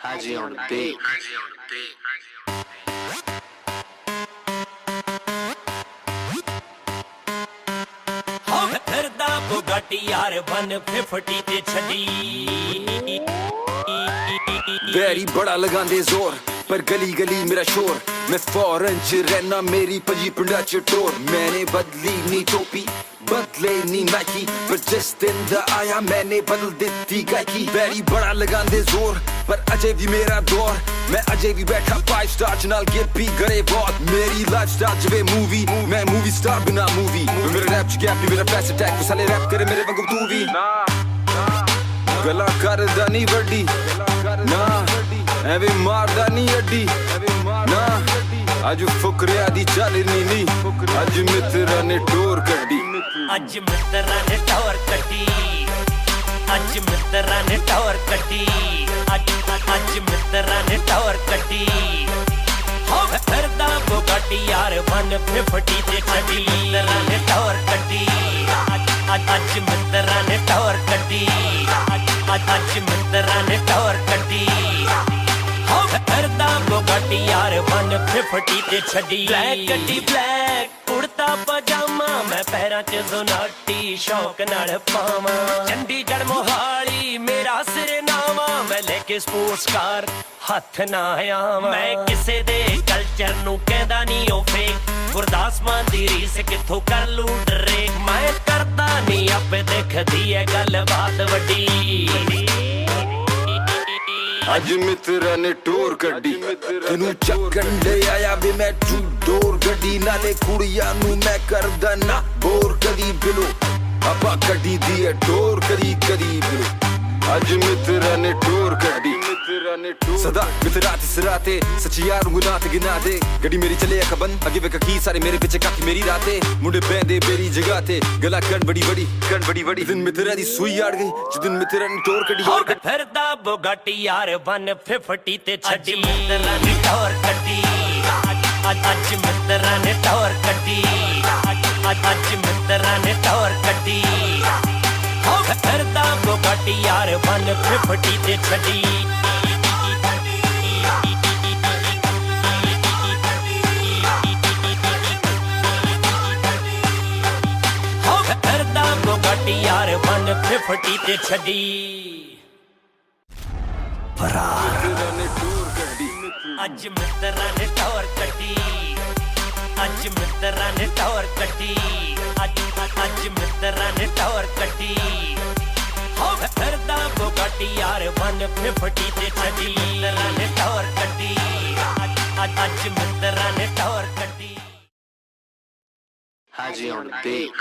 Haji on the beat. ਫਿਰਦਾ ਬੁਗਾਟੀ ਯਾਰ 150 ਤੇ ਛੱਡੀ ਵੈਰੀ ਬੜਾ ਲਗਾਉਂਦੇ ਜ਼ੋਰ ਪਰ ਗਲੀ ਗਲੀ ਮੇਰਾ ਸ਼ੋਰ ਮੈਂ ਫੌਰਨ ਚ ਰਹਿਣਾ ਮੇਰੀ ਭਜੀ ਪਿੰਡਾਂ ਚ ਟੋਰ ਮੈਨੇ ਬਦਲੀ ਨੀ ਟੋਪੀ ਬਦਲੇ ਨੀ ਨਾਈਕੀ ਪਰ ਜਿਸ ਦਿਨ ਦਾ ਆਇਆ ਮੈਨੇ ਬਦਲ ਦਿੱਤੀ ਗਾਇਕੀ ਵੈਰੀ ਬੜਾ ਲਗਾਉਂਦੇ ਜ਼ੋਰ ਪਰ ਅਜੇ ਵੀ ਮੇਰਾ ਦੌਰ ਮੈਂ ਅਜੇ ਵੀ ਬੈਠਾ 5 ਸਟਾਰ ਚ ਨਾਲ ਗਿੱਪੀ ਗਰੇ ਬਹੁਤ ਮੇਰੀ ਲਾਈਫ ਸਟਾਈਲ ਜਿਵੇਂ ਮੂਵੀ ਮੈਂ ਮੂਵੀ ਸਟਾਰ ਬਿਨਾ ਮੂਵੀ ਮੇਰੇ ਰੈਪ ਚ ਗੈਪ ਨੀ ਮੇਰਾ ਫਲੈਸ਼ ਅਟੈਕ ਸਾਲੇ ਰੈਪ ਕਰੇ ਮੇਰੇ ਵਾਂਗੂ ਤੂੰ ਵੀ ਗੱਲਾਂ ਕਰਦਾ ਨੀ ਵੱਡੀ ਨਾ ਐਵੇਂ ਮਾਰਦਾ ਨੀ ਅੱਡੀ ਨਾ ਅੱਜ ਫੁਕਰਿਆਂ ਦੀ ਚੱਲਣੀ ਨੀ ਅੱਜ ਮਿੱਤਰਾਂ ਨੇ ਟੋਰ ਕੱਢੀ ਅੱਜ ਮਿੱਤਰਾਂ ਨੇ ਟੌਰ ਕੱਢੀ ਅੱਜ ਮਿੱਤਰਾਂ ਨੇ ਟੌਰ ਕੱਢੀ ਅੱਜ ਮਿੱਤਰਾਂ ਨੇ ਟੌਰ ਕੱਢੀ ਹੋ ਫਿਰਦਾ ਬੁਗਾਟੀ ਯਾਰ 150 ਤੇ ਛੱਡੀ ਮਿੱਤਰਾਂ ਨੇ ਟੌਰ ਕੱਢੀ ਅੱਜ ਮਿੱਤਰਾਂ ਨੇ ਟੌਰ ਕੱਢੀ ਅੱਜ ਮਿੱਤਰਾਂ ਨੇ ਟੌਰ ਕੱਢੀ ਹੋ ਫਿਰਦਾ ਬੁਗਾਟੀ ਯਾਰ 150 ਤੇ ਛੱਡੀ ਬਲੈਕ ਗੱਡੀ ਬਲੈਕ ਕੁੜਤਾ ਪਜਾਮਾ ਮੈਂ ਪੈਰਾਂ 'ਚ ਜ਼ੋਨਾਟੀ ਸ਼ੌਕ ਨਾਲ ਪਾਵਾਂ ਚੰਡੀਗੜ੍ਹ ਮੋਹਾਲੀ ਮੇਰਾ ਸਿਰਨਾਵਾ ਮੈਂ ਲੈ ਕੇ ਸਪੋਰਟਸ ਕਾਰ ਹੱਥ ਨਾ ਆਵਾਂ ਮੈਂ ਕਿਸੇ ਦੇ ਕਲਚਰ ਨੂੰ ਕਹਿੰਦਾ ਨਹੀਂ ਉਹ ਫੇਕ ਗੁਰਦਾਸ ਮਾਨ ਦੀ ਰੀਸ ਕਿੱਥੋਂ ਕਰ ਲੂ ਡਰੇ ਮੈਂ ਕਰਦਾ ਨਹੀਂ ਆਪੇ ਦੇਖਦੀ ਐ ਗੱਲ ਬਾਤ ਵੱਡੀ ਅੱਜ ਮਿੱਤਰਾਂ ਨੇ ਟੋਰ ਕੱਢੀ ਤੈਨੂੰ ਚੱਕਣ ਲੈ ਆਇਆ ਵੀ ਮੈਂ ਟੂ ਡੋਰ ਗੱਡੀ ਨਾਲੇ ਕੁੜੀਆਂ ਨੂੰ ਮੈਂ ਕਰਦਾ ਨਾ ਬੋਰ ਕਦੀ ਬਿਲੋ ਆਪਾਂ ਕੱਢੀ ਦੀ ਐ ਟੋਰ ਕਦੀ ਕਦੀ ਬਿਲੋ ਅੱਜ ਮਿੱਤਰਾਂ ਨੇ ਟੋਰ ਕੱਢੀ ਸਦਾ ਮਿੱਤਰਾਂ ਤੇ ਸਰਾਤੇ ਸੱਚੀ ਯਾਰ ਗੁਨਾਹ ਤੇ ਗਿਨਾ ਦੇ ਗੱਡੀ ਮੇਰੀ ਚੱਲੇ ਅਖਬਨ ਅੱਗੇ ਵੇਖ ਕੀ ਸਾਰੇ ਮੇਰੇ ਪਿੱਛੇ ਕਾਕੀ ਮੇਰੀ ਰਾਤੇ ਮੁੰਡੇ ਬੈਂਦੇ ਮੇਰੀ ਜਗ੍ਹਾ ਤੇ ਗਲਾ ਕਣ ਬੜੀ ਵੜੀ ਦਿਨ ਮਿੱਤਰਾਂ ਦੀ ਸੂਈ ਆੜ ਗਈ ਜਿਸ ਦਿਨ ਮਿੱਤਰਾਂ ਨੇ ਟੋਰ ਕੱਢੀ ਹੋਰ ਫਿਰਦਾ ਬੁਗਾਟੀ ਯਾਰ 150 ਤੇ ਛੱਡੀ ਮਿੱਤਰਾਂ ਨੇ ਟੌਰ ਕੱਢੀ ਅੱਜ ਮਿੱਤਰਾਂ ਨੇ ਟੌਰ ਕੱਢੀ ਅੱਜ ਮਿੱਤਰਾਂ ਨੇ ਟੌਰ ਕੱਢੀ ਹੋ ਫਿਰਦਾ ਬੁਗਾਟੀ ਯਾਰ 150 ਤੇ ਛੱਡੀ ਹੋ ਫਿਰਦਾ ਬੁਗਾਟੀ ਯਾਰ 150 ਤੇ ਛੱਡੀ ਅੱਜ ਮਿੱਤਰਾਂ ਨੇ ਟੌਰ ਕੱਢੀ ਅੱਜ ਮਿੱਤਰਾਂ ਨੇ ਟੌਰ ਕੱਢੀ ਅੱਜ ਮਿੱਤਰਾਂ ਨੇ ਟੌਰ ਕੱਢੀ ਹੋ ਫਿਰਦਾ ਬੁਗਾਟੀ ਯਾਰ 150 ਤੇ ਛੱਡੀ ਮਿੱਤਰਾਂ ਨੇ ਟੌਰ ਕੱਢੀ ਅੱਜ ਮਿੱਤਰਾਂ ਨੇ ਟੌਰ ਕੱਢੀ Haji on the beat.